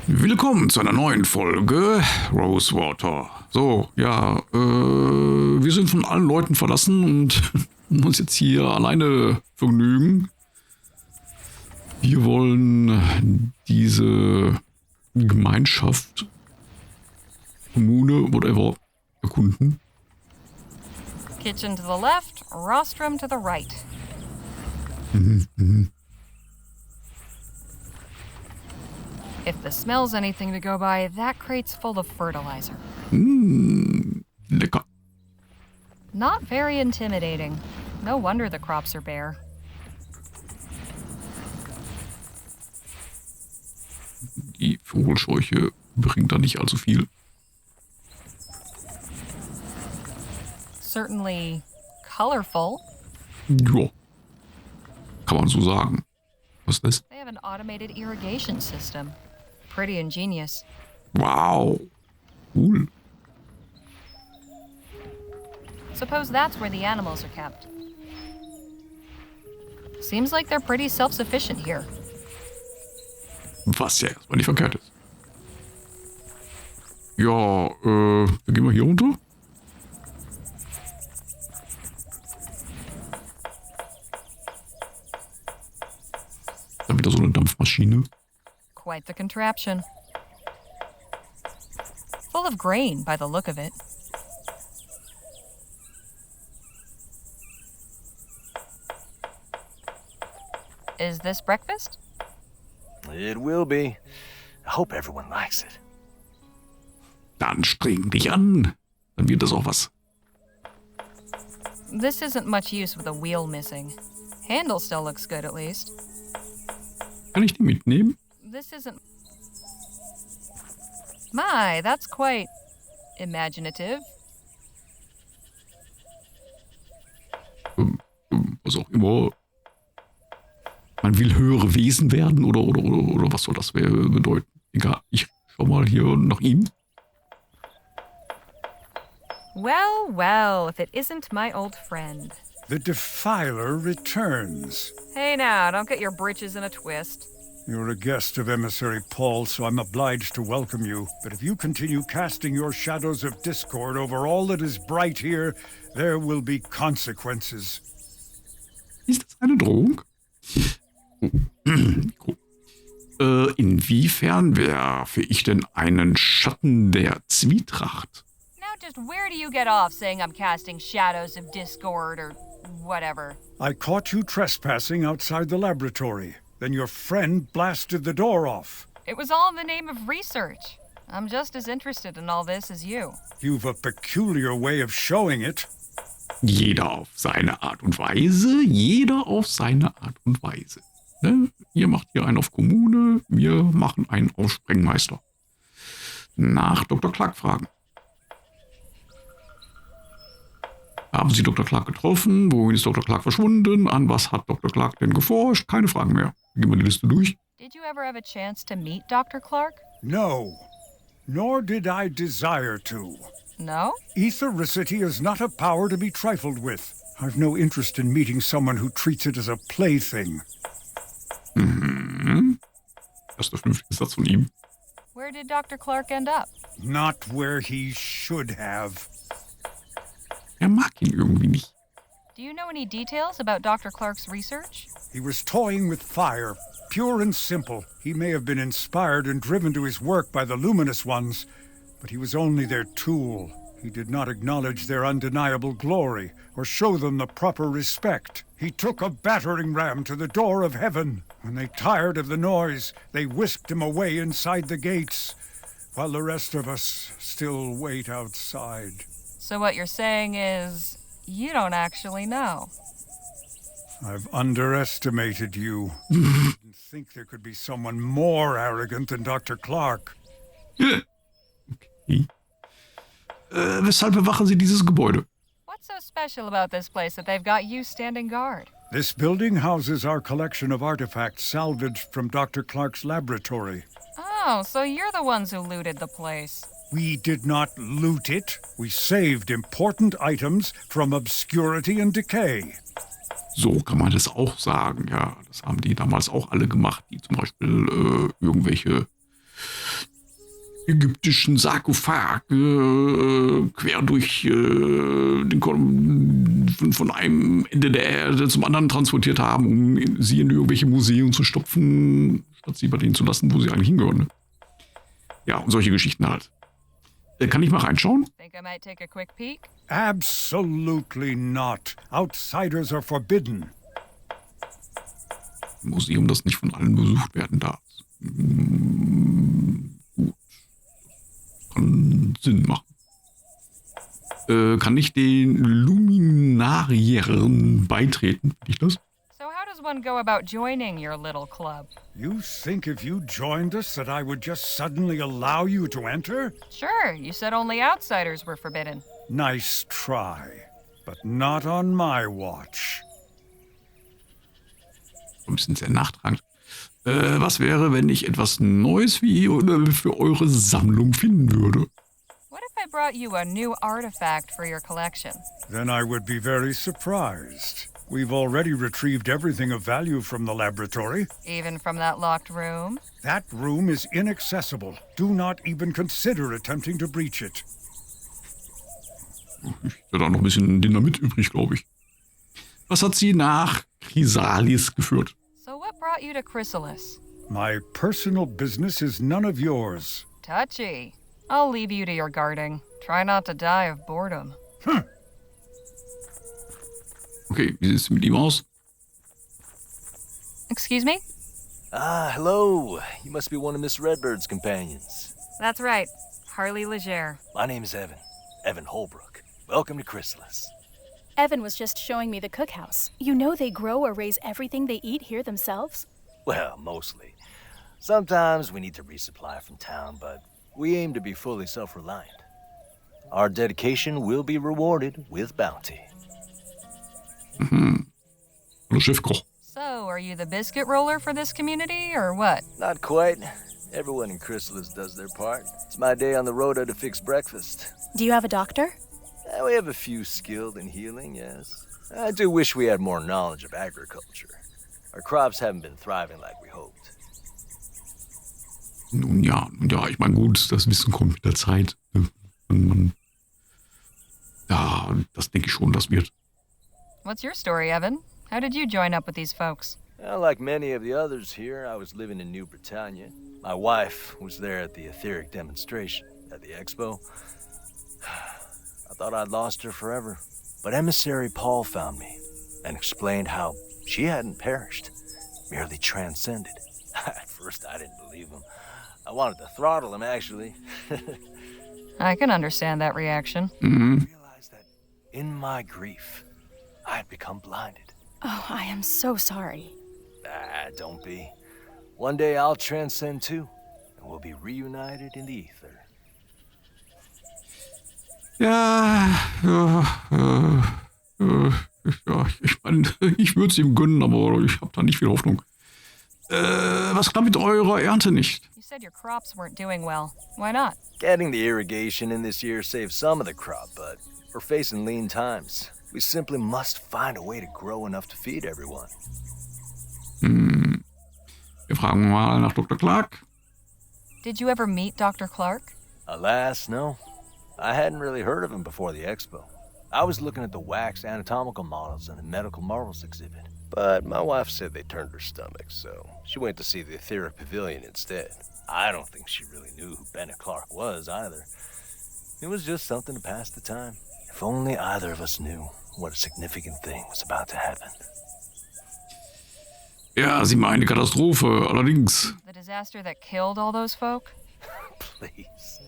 Willkommen zu einer neuen Folge Rosewater. So, ja, wir sind von allen Leuten verlassen und uns jetzt hier alleine vergnügen. Wir wollen diese Gemeinschaft, Kommune, whatever, erkunden. Kitchen to the left, rostrum to the right. If the smell's anything to go by, that crate's full of fertilizer. Lecker. Not very intimidating. No wonder the crops are bare. Die Vogelscheuche bringt da nicht allzu viel. Certainly colorful. Ja, kann man so sagen. Was ist das? They have an automated irrigation system. Pretty ingenious. Wow, cool. Suppose that's where the animals are kept. Seems like they're pretty self-sufficient here. Was ja erstmal nicht verkehrt ist. Ja, gehen wir hier runter? Dann wieder so eine Dampfmaschine. Quite the contraption. Full of grain by the look of it. Is this breakfast? It will be. I hope everyone likes it. Dann streng dich an. Dann wird das auch was. This isn't much use with a wheel missing. Handle still looks good at least. Kann ich die mitnehmen? This isn't... My, that's quite imaginative. Was auch immer. Man will höhere Wesen werden oder was soll das bedeuten? Egal, ich schau mal hier nach ihm. Well, well, if it isn't my old friend. The defiler returns. Hey now, don't get your britches in a twist. You're a guest of Emissary Paul, so I'm obliged to welcome you. But if you continue casting your shadows of discord over all that is bright here, there will be consequences. Ist das eine Drohung? Cool. Inwiefern werfe ich denn einen Schatten der Zwietracht? Now just where do you get off saying I'm casting shadows of discord or whatever? I caught you trespassing outside the laboratory. Then your friend blasted the door off. It was all in the name of research. I'm just as interested in all this as you. You've a peculiar way of showing it. Jeder auf seine Art und Weise. Jeder auf seine Art und Weise. Ne? Ihr macht hier einen auf Kommune, wir machen einen auf Sprengmeister. Nach Dr. Clark fragen. Haben Sie Dr. Clark getroffen? Wohin ist Dr. Clark verschwunden? An was hat Dr. Clark denn geforscht? Keine Fragen mehr. Gehen wir die Liste durch. Did you ever have a chance to meet Dr. Clark? No, nor did I desire to. No? Ethericity is not a power to be trifled with. I've no interest in meeting someone who treats it as a plaything. Das ist der 5. Satz von ihm. Where did Dr. Clark end up? Not where he should have. Er mag ihn irgendwie nicht. Do you know any details about Dr. Clark's research? He was toying with fire, pure and simple. He may have been inspired and driven to his work by the luminous ones, but he was only their tool. He did not acknowledge their undeniable glory or show them the proper respect. He took a battering ram to the door of heaven. When they tired of the noise, they whisked him away inside the gates, while the rest of us still wait outside. So what you're saying is, you don't actually know. I've underestimated you. I didn't think there could be someone more arrogant than Dr. Clark. Okay. Weshalb bewachen Sie dieses Gebäude? What's so special about this place that they've got you standing guard? This building houses our collection of artifacts salvaged from Dr. Clark's laboratory. Oh, so you're the ones who looted the place. We did not loot it. We saved important items from obscurity and decay. So kann man das auch sagen, ja. Das haben die damals auch alle gemacht, die zum Beispiel irgendwelche ägyptischen Sarkophag quer durch von einem Ende der Erde zum anderen transportiert haben, um sie in irgendwelche Museen zu stopfen, statt sie bei denen zu lassen, wo sie eigentlich hingehören. Ne? Ja, und solche Geschichten halt. Kann ich mal reinschauen? Think I might take a quick peek? Absolutely not. Outsiders are forbidden. Ein Museum, das nicht von allen besucht werden darf. Gut. Kann Sinn machen. Kann ich den Luminariern beitreten? Will ich das? So how does one go about joining your little club? You think if you joined us that I would just suddenly allow you to enter? Sure, you said only outsiders were forbidden. Nice try, but not on my watch. Ein bisschen sehr nachtragend. Was wäre, wenn ich etwas Neues wie für eure Sammlung finden würde? What if I brought you a new artifact for your collection? Then I would be very surprised. We've already retrieved everything of value from the laboratory. Even from that locked room? That room is inaccessible. Do not even consider attempting to breach it. Ich hätte da noch ein bisschen Dynamit übrig, glaube ich. Was hat sie nach Chrysalis geführt? So what brought you to Chrysalis? My personal business is none of yours. Touchy. I'll leave you to your guarding. Try not to die of boredom. Okay, wie sieht es mit ihm aus? Excuse me? Ah, hello. You must be one of Miss Redbird's companions. That's right. Harley Leger. My name is Evan. Evan Holbrook. Welcome to Chrysalis. Evan was just showing me the cookhouse. You know they grow or raise everything they eat here themselves? Well, mostly. Sometimes we need to resupply from town, but we aim to be fully self-reliant. Our dedication will be rewarded with bounty. Hallo Chefkoch. So, are you the biscuit roller for this community, or what? Not quite. Everyone in Chrysalis does their part. It's my day on the rota to fix breakfast. Do you have a doctor? We have a few skilled in healing, yes. I do wish we had more knowledge of agriculture. Our crops haven't been thriving like we hoped. Nun ja, ich meine, gut, das Wissen kommt mit der Zeit. Ja, das denke ich schon, das wird. What's your story, Evan? How did you join up with these folks? Well, like many of the others here, I was living in New Britannia. My wife was there at the etheric demonstration at the expo. I thought I'd lost her forever, but emissary Paul found me and explained how she hadn't perished, merely transcended. At first, I didn't believe him. I wanted to throttle him, actually. I can understand that reaction. I realized that in my grief, I had become blinded. Oh, I am so sorry. Ah, don't be. One day I'll transcend too, and we'll be reunited in the ether. Ja, ich meine, ich würde es ihm gönnen, aber ich habe da nicht viel Hoffnung. Was klappt mit eurer Ernte nicht? You said your crops weren't doing well. Why not? Getting the irrigation in this year saved some of the crop, but we're facing lean times. We simply must find a way to grow enough to feed everyone. Wir fragen mal nach Dr. Clark. Did you ever meet Dr. Clark? Alas, no. I hadn't really heard of him before the expo. I was looking at the wax anatomical models in the medical marvels exhibit. But my wife said they turned her stomach, so she went to see the etheric pavilion instead. I don't think she really knew who Bennett Clark was either. It was just something to pass the time. If only either of us knew what a significant thing was about to happen. Ja, sie meinen eine Katastrophe, allerdings. The disaster that killed all those folk? Please.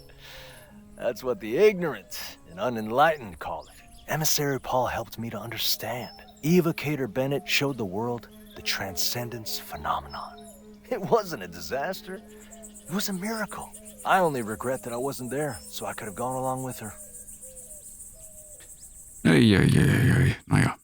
That's what the ignorant and unenlightened call it. Emissary Paul helped me to understand. Evocator Bennett showed the world the transcendence phenomenon. It wasn't a disaster. It was a miracle. I only regret that I wasn't there, so I could have gone along with her. Naja.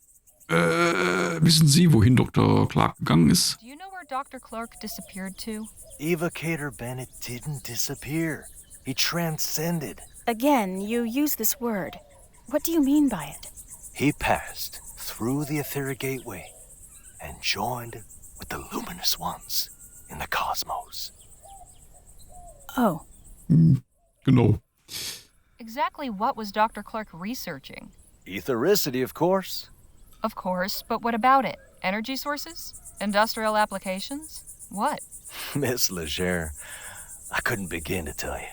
Wissen Sie, wohin Dr. Clark gegangen ist? Do you know where Dr. Clark disappeared to? Evocator Bennett didn't disappear. He transcended. Again, you use this word. What do you mean by it? He passed through the etheric gateway and joined with the luminous ones in the cosmos. Oh. Genau. Exactly what was Dr. Clark researching? Ethericity, of course. Of course, but what about it? Energy sources? Industrial applications? What? Miss Leger, I couldn't begin to tell you.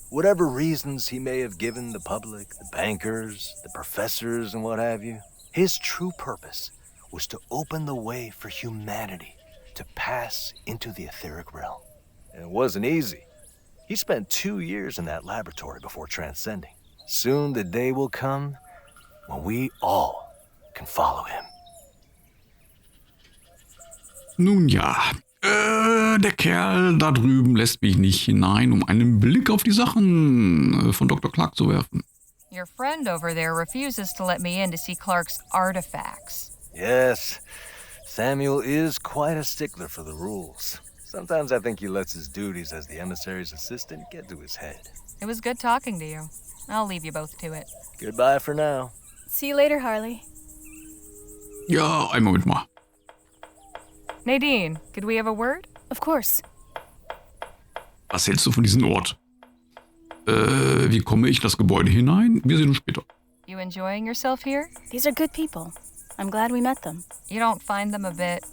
Whatever reasons he may have given the public, the bankers, the professors, and what have you, his true purpose was to open the way for humanity to pass into the etheric realm. And it wasn't easy. He spent 2 years in that laboratory before transcending. Soon the day will come when we all can follow him. Nun ja, der Kerl da drüben lässt mich nicht hinein, um einen Blick auf die Sachen von Dr. Clark zu werfen. Your friend over there refuses to let me in to see Clark's artifacts. Yes, Samuel is quite a stickler for the rules. Sometimes I think he lets his duties as the emissary's assistant get to his head. It was good talking to you. I'll leave you both to it. Goodbye for now. See you later, Harley. Ja, einen Moment mal. Nadine, could we have a word? Of course. Was hältst du von diesem Ort? Wie komme ich in das Gebäude hinein? Wir sehen uns später. You enjoying yourself here? These are good people. I'm glad we met them. You don't find them a bit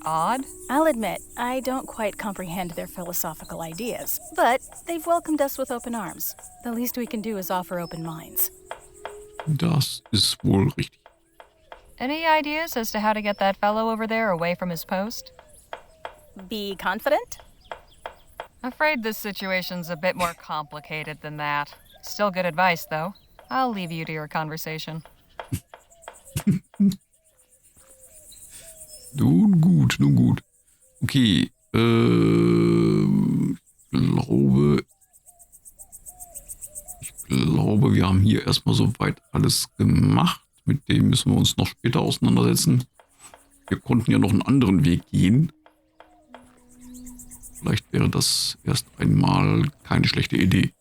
odd? I'll admit, I don't quite comprehend their philosophical ideas, but they've welcomed us with open arms. The least we can do is offer open minds. Das ist wohl richtig. Any ideas as to how to get that fellow over there away from his post? Be confident? Afraid this situation's a bit more complicated than that. Still good advice, though. I'll leave you to your conversation. Nun gut, nun gut. Okay, ich glaube, wir haben hier erstmal soweit alles gemacht. Mit dem müssen wir uns noch später auseinandersetzen. Wir konnten ja noch einen anderen Weg gehen. Vielleicht wäre das erst einmal keine schlechte Idee.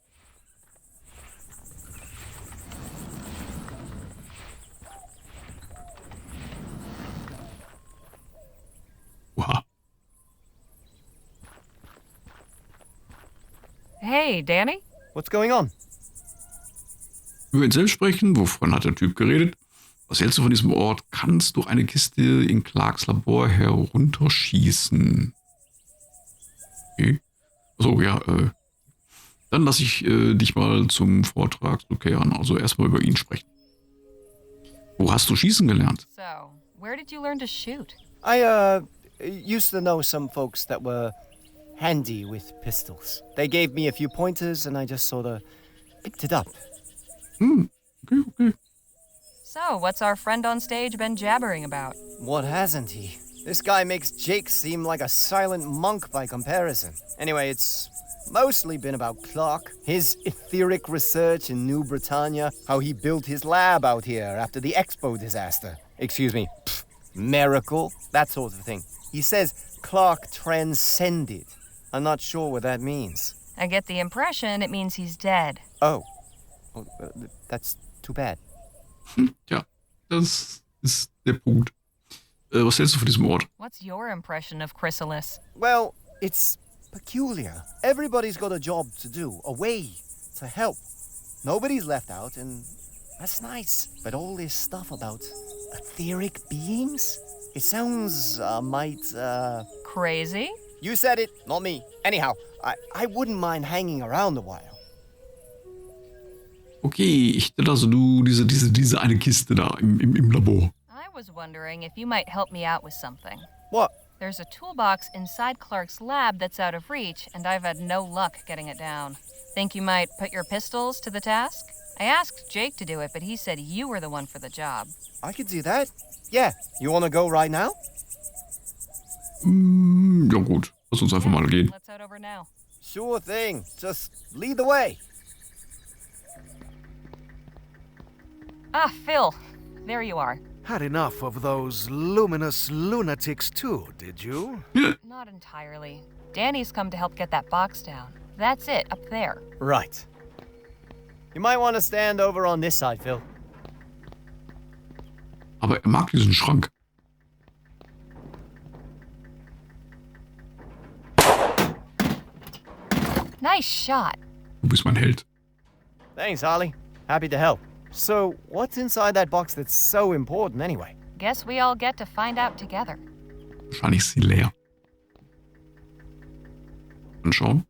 Oha. Hey, Danny? What's going on? Über ihn selbst sprechen, wovon hat der Typ geredet? Was hältst du von diesem Ort? Kannst du eine Kiste in Clarks Labor herunterschießen? Okay. Achso, ja, dann lasse ich dich mal zum Vortrag zurückkehren. Also erstmal über ihn sprechen. Wo hast du schießen gelernt? So, where did you learn to shoot? I used to know some folks that were handy with pistols. They gave me a few pointers and I just sort of picked it up. Okay. So, what's our friend on stage been jabbering about? What hasn't he? This guy makes Jake seem like a silent monk by comparison. Anyway, it's mostly been about Clark, his etheric research in New Britannia, how he built his lab out here after the Expo disaster. Excuse me, miracle, that sort of thing. He says Clark transcended. I'm not sure what that means. I get the impression it means he's dead. Oh, that's too bad. Ja, das ist der Punkt. Was hältst du von diesem Ort? What's your impression of Chrysalis? Well, it's peculiar. Everybody's got a job to do, a way to help. Nobody's left out, and that's nice. But all this stuff about etheric beings? It sounds, Crazy? You said it, not me. Anyhow, I wouldn't mind hanging around a while. Okay, ich dachte also du, diese eine Kiste da im Labor. I was wondering if you might help me out with something. What? There's a toolbox inside Clark's lab that's out of reach, and I've had no luck getting it down. Think you might put your pistols to the task? I asked Jake to do it, but he said you were the one for the job. I could do that. Yeah, you wanna go right now? Ja gut, lass uns einfach mal gehen. Let's head over now. Sure thing. Just lead the way. Ah, Phil. There you are. Had enough of those luminous lunatics too, did you? Not entirely. Danny's come to help get that box down. That's it, up there. Right. You might want to stand over on this side, Phil. Aber er mag diesen Schrank. Nice shot. Du bist mein Held. Thanks, Harley. Happy to help. So, what's inside that box that's so important anyway? Guess we all get to find out together. Wahrscheinlich ist sie leer. Anschauen.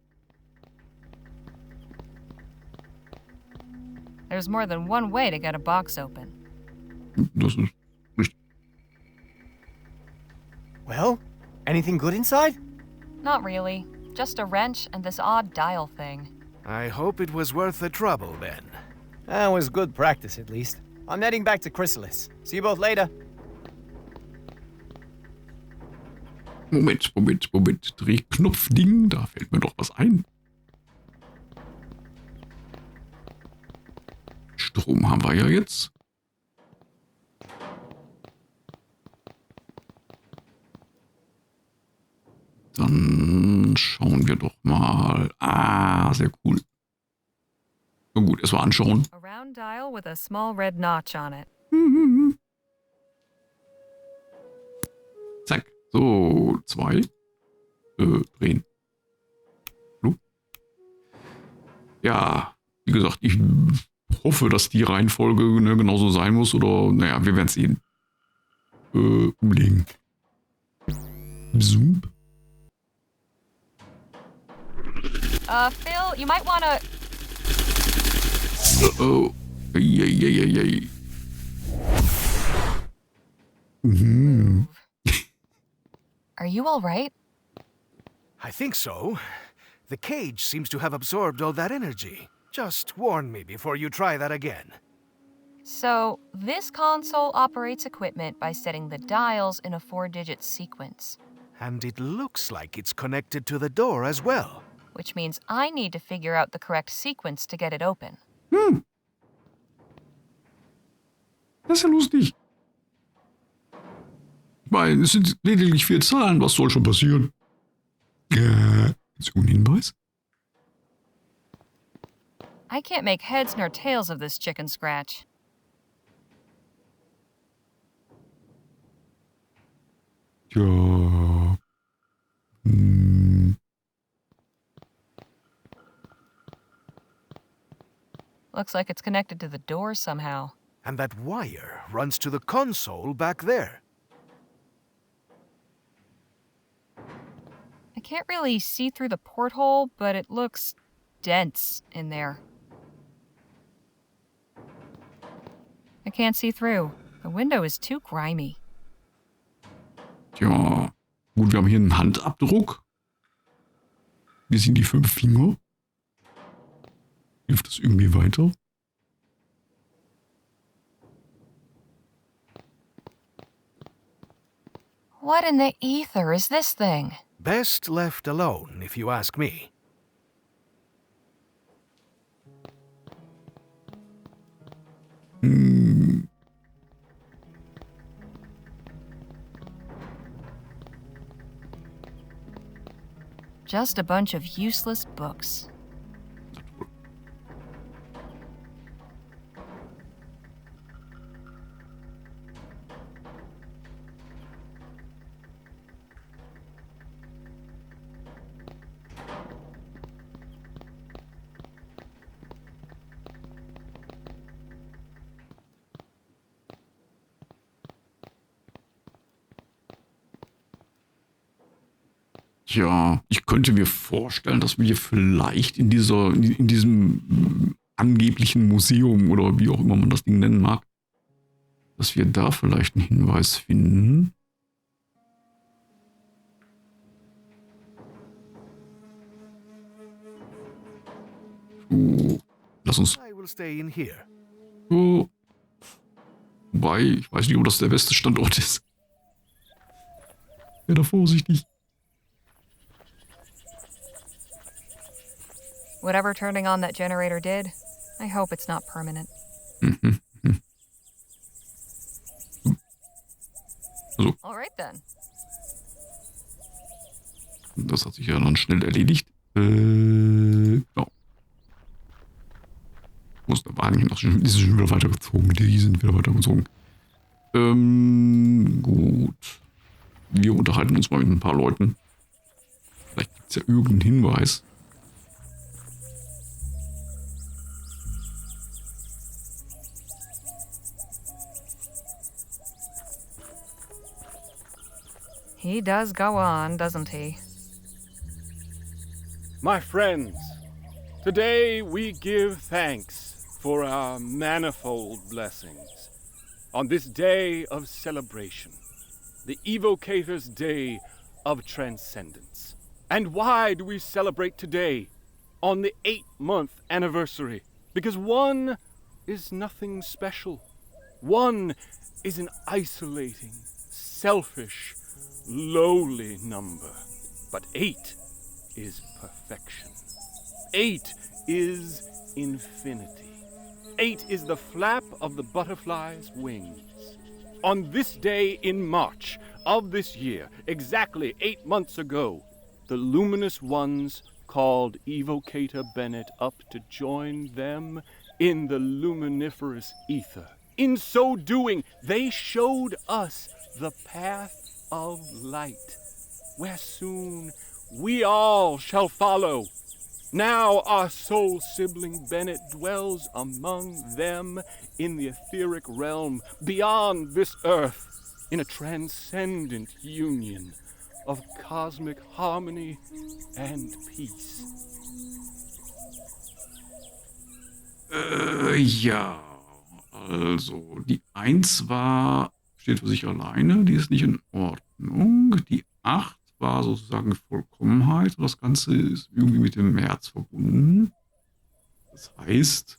There's more than one way to get a box open. Das ist richtig. Well, anything good inside? Not really. Just a wrench and this odd dial thing. I hope it was worth the trouble then. That was good practice, at least. I'm heading back to Chrysalis. See you both later. Moment. Drehknopfding, da fällt mir doch was ein. Strom haben wir ja jetzt. Dann schauen wir doch mal. Ah, sehr cool. So gut, erstmal anschauen. A round dial with a small red notch on it. Zack. So, 2. Drehen. Hallo? Ja, wie gesagt, ich hoffe, dass die Reihenfolge genauso sein muss. Oder, naja, wir werden es sehen. Umlegen. Zoom. Phil, you might wanna... Oh. Yay. Are you all right? I think so. The cage seems to have absorbed all that energy. Just warn me before you try that again. So, this console operates equipment by setting the dials in a 4-digit sequence. And it looks like it's connected to the door as well. Which means I need to figure out the correct sequence to get it open. Das ist ja lustig. Ich meine, es sind lediglich 4 Zahlen. Was soll schon passieren? Ist irgendein Hinweis? I can't make heads nor tails of this chicken scratch. Ja. Looks like it's connected to the door somehow. And that wire runs to the console back there. I can't really see through the porthole, but it looks dense in there. I can't see through. The window is too grimy. Tja, gut, wir haben hier einen Handabdruck. Wir sehen die 5 Finger. Hilft das irgendwie weiter? What in the ether is this thing? Best left alone, if you ask me. Just a bunch of useless books. Ja, ich könnte mir vorstellen, dass wir vielleicht in diesem angeblichen Museum oder wie auch immer man das Ding nennen mag, dass wir da vielleicht einen Hinweis finden. So, lass uns. I will stay in here. So. Wobei, ich weiß nicht, ob das der beste Standort ist. Wäre da vorsichtig. Whatever turning on that generator did, I hope it's not permanent. Also, All right then. das hat sich ja dann schnell erledigt. Ja. Wo ist der Wagen hin? Die sind schon wieder weitergezogen. Gut. Wir unterhalten uns mal mit ein paar Leuten. Vielleicht gibt es ja irgendeinen Hinweis. He does go on, doesn't he? My friends, today we give thanks for our manifold blessings. On this day of celebration, the Evocator's Day of Transcendence. And why do we celebrate today, on the 8-month anniversary? Because 1 is nothing special. 1 is an isolating, selfish, lowly number. But 8 is perfection. 8 is infinity. 8 is the flap of the butterfly's wings. On this day in March of this year, exactly 8 months ago, the luminous ones called Evocator Bennett up to join them in the luminiferous ether. In so doing, they showed us the path of light, where soon we all shall follow. Now our soul sibling Bennett dwells among them in the etheric realm beyond this earth, in a transcendent union of cosmic harmony and peace. Ja, also die 1 steht für sich alleine, die ist nicht in Ordnung. Die 8 war sozusagen Vollkommenheit und das Ganze ist irgendwie mit dem März verbunden. Das heißt,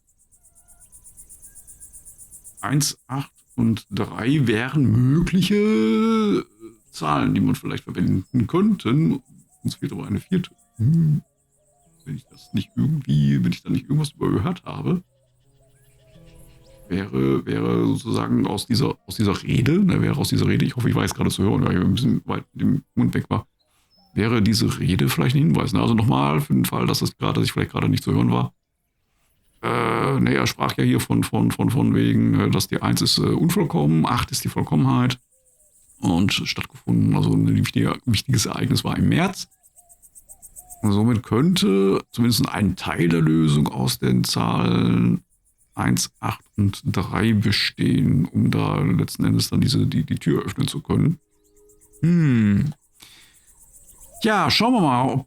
1, 8 und 3 wären mögliche Zahlen, die man vielleicht verwenden könnte. Uns fehlt aber eine 4. Wenn ich da nicht irgendwas überhört habe, wäre sozusagen aus dieser Rede, ich hoffe, ich war jetzt gerade zu hören, weil ich ein bisschen weit mit dem Mund weg war, wäre diese Rede vielleicht ein Hinweis. Also nochmal, für den Fall, dass ich vielleicht gerade nicht zu hören war. Er sprach ja hier von wegen, dass die 1 ist unvollkommen, 8 ist die Vollkommenheit und stattgefunden, also ein wichtiges Ereignis war im März. Und somit könnte zumindest ein Teil der Lösung aus den Zahlen 1, 8 und 3 bestehen, um da letzten Endes dann die Tür öffnen zu können. Ja, schauen wir mal,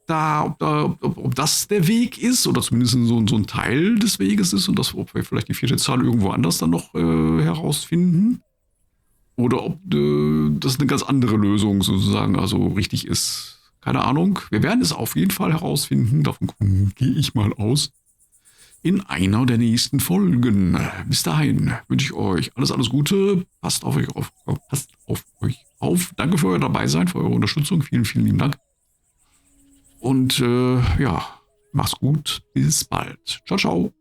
ob das der Weg ist oder zumindest so ein Teil des Weges ist und ob wir vielleicht die 4. Zahl irgendwo anders dann noch herausfinden. Oder ob das eine ganz andere Lösung sozusagen also richtig ist. Keine Ahnung. Wir werden es auf jeden Fall herausfinden. Davon gehe ich mal aus. In einer der nächsten Folgen. Bis dahin wünsche ich euch alles Gute. Passt auf euch auf. Danke für euer Dabeisein, für eure Unterstützung. Vielen, vielen lieben Dank. Und macht's gut. Bis bald. Ciao, ciao.